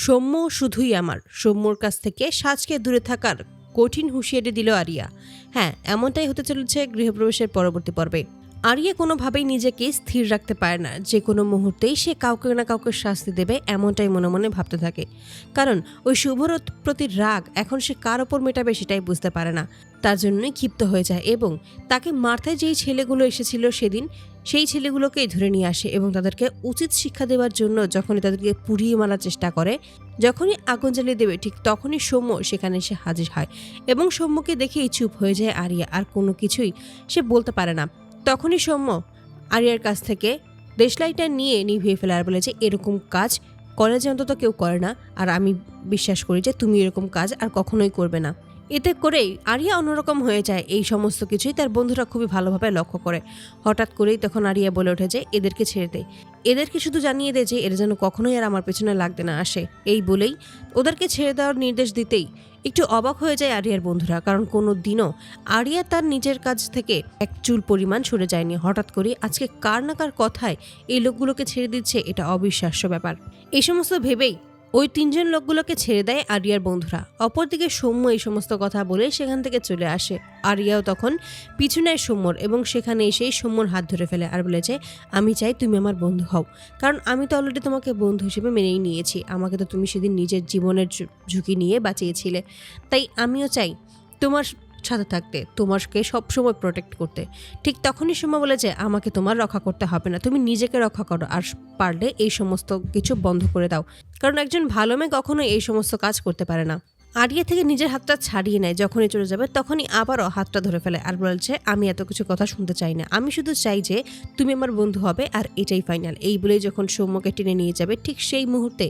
সৌম্য শুধুই আমার। সৌম্যর কাছ থেকে সাজকে দূরে থাকার কঠিন হুঁশিয়ারি দিল আরিয়া। হ্যাঁ, এমনটাই হতে চলেছে গৃহপ্রবেশের পরবর্তী পর্বে। আরিয়া কোনোভাবেই নিজেকে স্থির রাখতে পারে না, যে কোনো মুহূর্তেই সে কাউকে না কাউকে শাস্তি দেবে, এমনটাই মনে মনে ভাবতে থাকে। কারণ ওই শুভর প্রতি রাগ এখন সে কার ওপর মেটাবে সেটাই বুঝতে পারে না। তার জন্যই ক্ষিপ্ত হয়ে যায় এবং তাকে মারতে যেই ছেলেগুলো এসেছিল সেদিন, সেই ছেলেগুলোকেই ধরে নিয়ে আসে এবং তাদেরকে উচিত শিক্ষা দেওয়ার জন্য যখনই তাদেরকে পুড়িয়ে মারার চেষ্টা করে, যখনই আগুন জ্বালিয়ে দেবে ঠিক তখনই সৌম্য সেখানে এসে হাজির হয় এবং সৌম্যকে দেখেই চুপ হয়ে যায় আরিয়া, আর কোনো কিছুই সে বলতে পারে না। তখনই সৌম্য আরিয়ার কাছ থেকে দেশলাইটা নিয়ে নিভিয়ে ফেলে আর বলে যে এরকম কাজ কলেজে অন্তত কেউ করে না, আর আমি বিশ্বাস করি যে তুমি এরকম কাজ আর কখনোই করবে না। এতে করেই আরিয়া অন্যরকম হয়ে যায়। এই সমস্ত কিছুই তার বন্ধুরা খুবই ভালোভাবে লক্ষ্য করে। হঠাৎ করেই তখন আরিয়া বলে ওঠে যে এদেরকে ছেড়ে দে, এদেরকে শুধু জানিয়ে দে যে এরা যেন কখনোই আর আমার পেছনে লাগতে না আসে। এই বলেই ওদেরকে ছেড়ে দেওয়ার নির্দেশ দিতেই একটু অবাক হয়ে যায় আরিয়ার বন্ধুরা, কারণ কোনো দিনও আরিয়া তার নিজের কাছ থেকে এক চুল পরিমাণ সরে যায়নি। হঠাৎ করে আজকে কার না কার কথায় এই লোকগুলোকে ছেড়ে দিচ্ছে, এটা অবিশ্বাস্য ব্যাপার। এই সমস্ত ভেবেই ওই তিনজন লোকগুলোকে ছেড়ে দেয় আরিয়ার বন্ধুরা। অপরদিকে সৌম্য এই সমস্ত কথা বলে সেখান থেকে চলে আসে। আরিয়াও তখন পিছু নেয় সৌম্যর এবং সেখানে এসেই সৌম্যর হাত ধরে ফেলে আর বলেছে আমি চাই তুমি আমার বন্ধু হও, কারণ আমি তো অলরেডি তোমাকে বন্ধু হিসেবে মেনেই নিয়েছি। আমাকে তো তুমি সেদিন নিজের জীবনের ঝুঁকি নিয়ে বাঁচিয়েছিলে, তাই আমিও চাই তোমার সাথে থাকতে, তোমাকে সবসময় প্রোটেক্ট করতে। ঠিক তখনই সৌম্য বলেছে আমাকে তোমার রক্ষা করতে হবে না, তুমি নিজেকে রক্ষা করো, আর পারলে এই সমস্ত কিছু বন্ধ করে দাও, কারণ একজন ভালো মেয়ে কখনোই এই সমস্ত কাজ করতে পারে না। আরিয়া থেকে নিজের হাতটা ছাড়িয়ে নেয়, যখনই চলে যাবে তখনই আবারও হাতটা ধরে ফেলে আর বলছে আমি এত কিছু কথা শুনতে চাই না, আমি শুধু চাই যে তুমি আমার বন্ধু হবে, আর এটাই ফাইনাল। এই বলেই যখন সৌম্যকে টেনে নিয়ে যাবে ঠিক সেই মুহূর্তে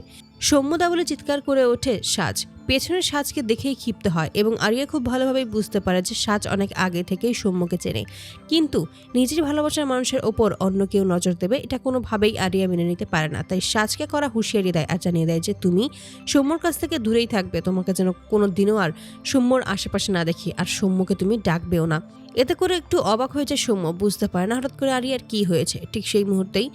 সৌম্যদা বলে চিৎকার করে ওঠে সাজ। পেছনের সাজকে দেখেই ক্ষিপ্ত হয় এবং আরিয়া খুব ভালোভাবেই বুঝতে পারে যে সাজ অনেক আগে থেকেই সৌম্যকে চেনে, কিন্তু নিজের ভালোবাসার মানুষের ওপর অন্য কেউ নজর দেবে এটা কোনোভাবেই আরিয়া মেনে নিতে পারে না। তাই সাজকে করা হুঁশিয়ারি দেয় আর জানিয়ে দেয় যে তুমি সৌম্যর কাছ থেকে দূরেই থাকবে, তোমাকে যেন কোনো দিনও আর সৌম্যর আশেপাশে না দেখি, আর সৌম্যকে তুমি ডাকবেও না। এতে করে একটু অবাক হয়ে যায় সৌম্য, বুঝতে পারে না হঠাৎ করে আরিয়ার কি হয়েছে। ঠিক সেই মুহূর্তেই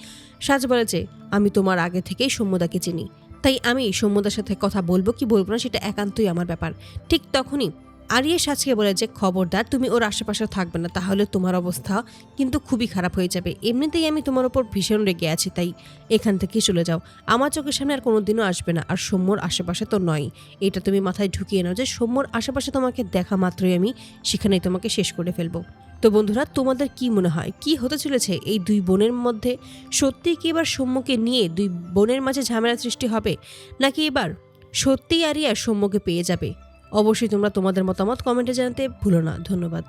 সাজ বলে যে আমি তোমার আগে থেকেই সৌম্যদাকে চিনি, তাই আমি সৌম্যদার সাথে কথা বলবো কি বলবো না সেটা একান্তই আমার ব্যাপার। ঠিক তখনই আরিয়া সাজকে বলে যে খবরদার তুমি ওর আশেপাশে থাকবে না, তাহলে তোমার অবস্থা কিন্তু খুবই খারাপ হয়ে যাবে। এমনিতেই আমি তোমার ওপর ভীষণ রেগে আছি, তাই এখান থেকেই চলে যাও, আমার চোখের সামনে আর কোনোদিনও আসবে না, আর সৌম্যর আশেপাশে তো নয়। এটা তুমি মাথায় ঢুকিয়ে নাও যে সৌম্যর আশেপাশে তোমাকে দেখা মাত্রই আমি সেখানেই তোমাকে শেষ করে ফেলবো। তো বন্ধুরা, তোমাদের কি মনে হয় কি হতে চলেছে এই দুই বোনের মধ্যে? সত্যিই কি এবার সৌম্যকে নিয়ে দুই বোনের মাঝে ঝামেলা সৃষ্টি হবে, নাকি এবার সত্যিই আরিয়া সৌম্যকে পেয়ে যাবে? অবশ্যই তোমরা তোমাদের মতামত কমেন্টে জানাতে ভুলো না। ধন্যবাদ।